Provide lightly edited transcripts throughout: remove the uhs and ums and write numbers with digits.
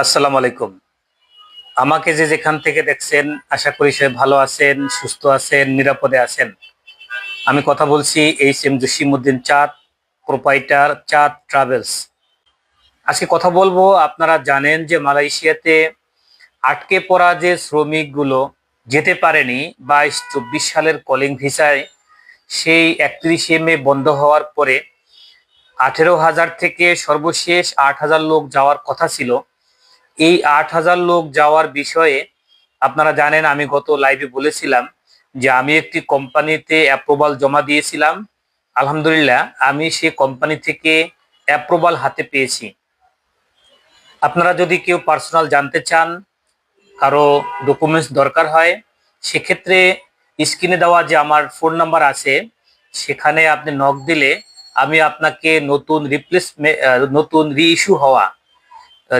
আসসালামু আলাইকুম। আমাকে যে যেখান থেকে দেখছেন আশা করি সবাই ভালো আছেন, সুস্থ আছেন, নিরাপদে আছেন। আমি কথা বলছি এইচ.এম. জসিমউদ্দিন চাঁদ, প্রোপাইটার চাঁদ ট্রাভেলস। আজকে কথা বলবো, আপনারা জানেন যে মালয়েশিয়াতে আটকে পড়া যে শ্রমিকগুলো যেতে পারেনি 22-24 সালের কলিং ভিসায়, সেই 31শে মে বন্ধ হওয়ার পরে 18,000 থেকে সর্বশেষ 8,000 লোক যাওয়ার কথা ছিল। এই 8,000 লোক যাওয়ার বিষয়ে আপনারা জানেন, আমি গত লাইভে বলেছিলাম যে আমি একটি কোম্পানিতে অ্যাপ্রুভাল জমা দিয়েছিলাম। আলহামদুলিল্লাহ, আমি সেই কোম্পানি থেকে অ্যাপ্রুভাল হাতে পেয়েছি। আপনারা যদি কেউ পার্সোনাল জানতে চান, কারো ডকুমেন্টস দরকার হয়, সেক্ষেত্রে স্ক্রিনে দেওয়া যে আমার ফোন নাম্বার আছে সেখানে আপনি নক দিলে আমি আপনাকে নতুন রিইস্যু হওয়া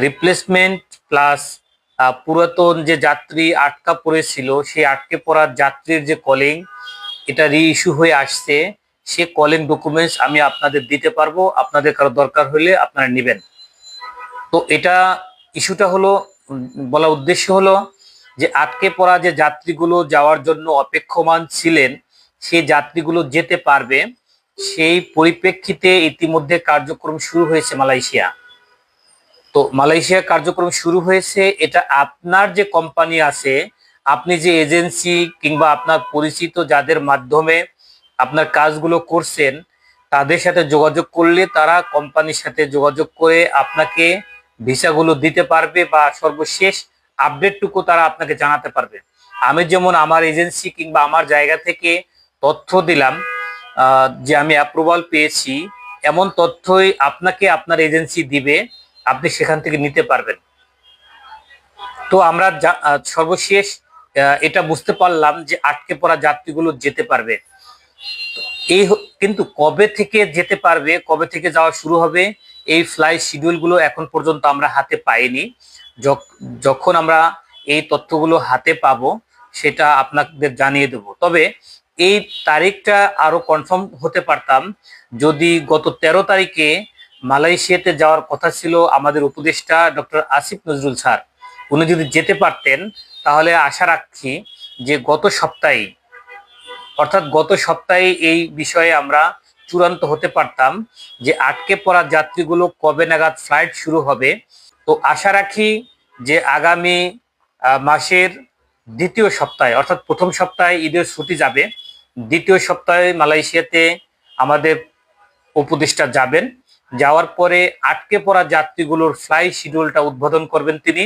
রিপ্লেসমেন্ট প্লাস পুরাতন যে যাত্রী আটকা পড়েছিল সেই আটকে পড়ার যাত্রীর যে কলিং, এটা রিইস্যু হয়ে আসছে, সে কলিং ডকুমেন্টস আমি আপনাদের দিতে পারবো। আপনাদের কারো দরকার হলে আপনারা নেবেন। তো এটা ইস্যুটা হলো, বলা উদ্দেশ্য হলো যে আটকে পড়া যে যাত্রীগুলো যাওয়ার জন্য অপেক্ষমান ছিলেন, সেই যাত্রীগুলো যেতে পারবে। সেই পরিপ্রেক্ষিতে ইতিমধ্যে কার্যক্রম শুরু হয়েছে মালয়েশিয়া। তো মালয়েশিয়া কার্যক্রম শুরু হয়েছে, এটা আপনার যে কোম্পানি আছে, আপনি যে এজেন্সি কিংবা আপনার পরিচিত যাদের মাধ্যমে আপনার কাজগুলো করছেন, তাদের সাথে যোগাযোগ করলে তারা কোম্পানির সাথে যোগাযোগ করে আপনাকে ভিসাগুলো দিতে পারবে বা সর্বশেষ আপডেটটুকু তারা আপনাকে জানাতে পারবে। আমি যেমন আমার এজেন্সি কিংবা আমার জায়গা থেকে তথ্য দিলাম যে আমি অ্যাপ্রুভাল পেয়েছি, এমন তথ্যই আপনাকে আপনার এজেন্সি দিবে, আপনি সেখান থেকে নিতে পারবেন। তো আমরা সর্বশেষ এটা বুঝতে পারলাম যে আটকে পড়া যাত্রীগুলো যেতে পারবে। কিন্তু কবে থেকে যেতে পারবে, কবে থেকে যাওয়া শুরু হবে, এই ফ্লাইট শিডিউলগুলো এখন পর্যন্ত আমরা হাতে পাইনি। যখন আমরা এই তথ্যগুলো হাতে পাবো সেটা আপনাদের জানিয়ে দেব। তবে এই তারিখটা আরো কনফার্ম হতে পারতাম যদি গত 13 তারিখে মালয়েশিয়াতে যাওয়ার কথা ছিল আমাদের উপদেষ্টা ডক্টর আসিফ নজরুল স্যার, উনি যদি যেতে পারতেন তাহলে আশা রাখছি যে গত সপ্তাহে এই বিষয়ে আমরা চূড়ান্ত হতে পারতাম যে আটকে পড়া যাত্রীগুলো কবে নাগাদ ফ্লাইট শুরু হবে। তো আশা রাখি যে আগামী মাসের দ্বিতীয় সপ্তাহে, অর্থাৎ প্রথম সপ্তাহে ঈদের ছুটি যাবে, দ্বিতীয় সপ্তাহে মালয়েশিয়াতে আমাদের উপদেষ্টা যাবেন। যাওয়ার পরে আটকে পড়া যাত্রীগুলোর ফ্লাইট শিডিউলটা উদ্বোধন করবেন তিনি,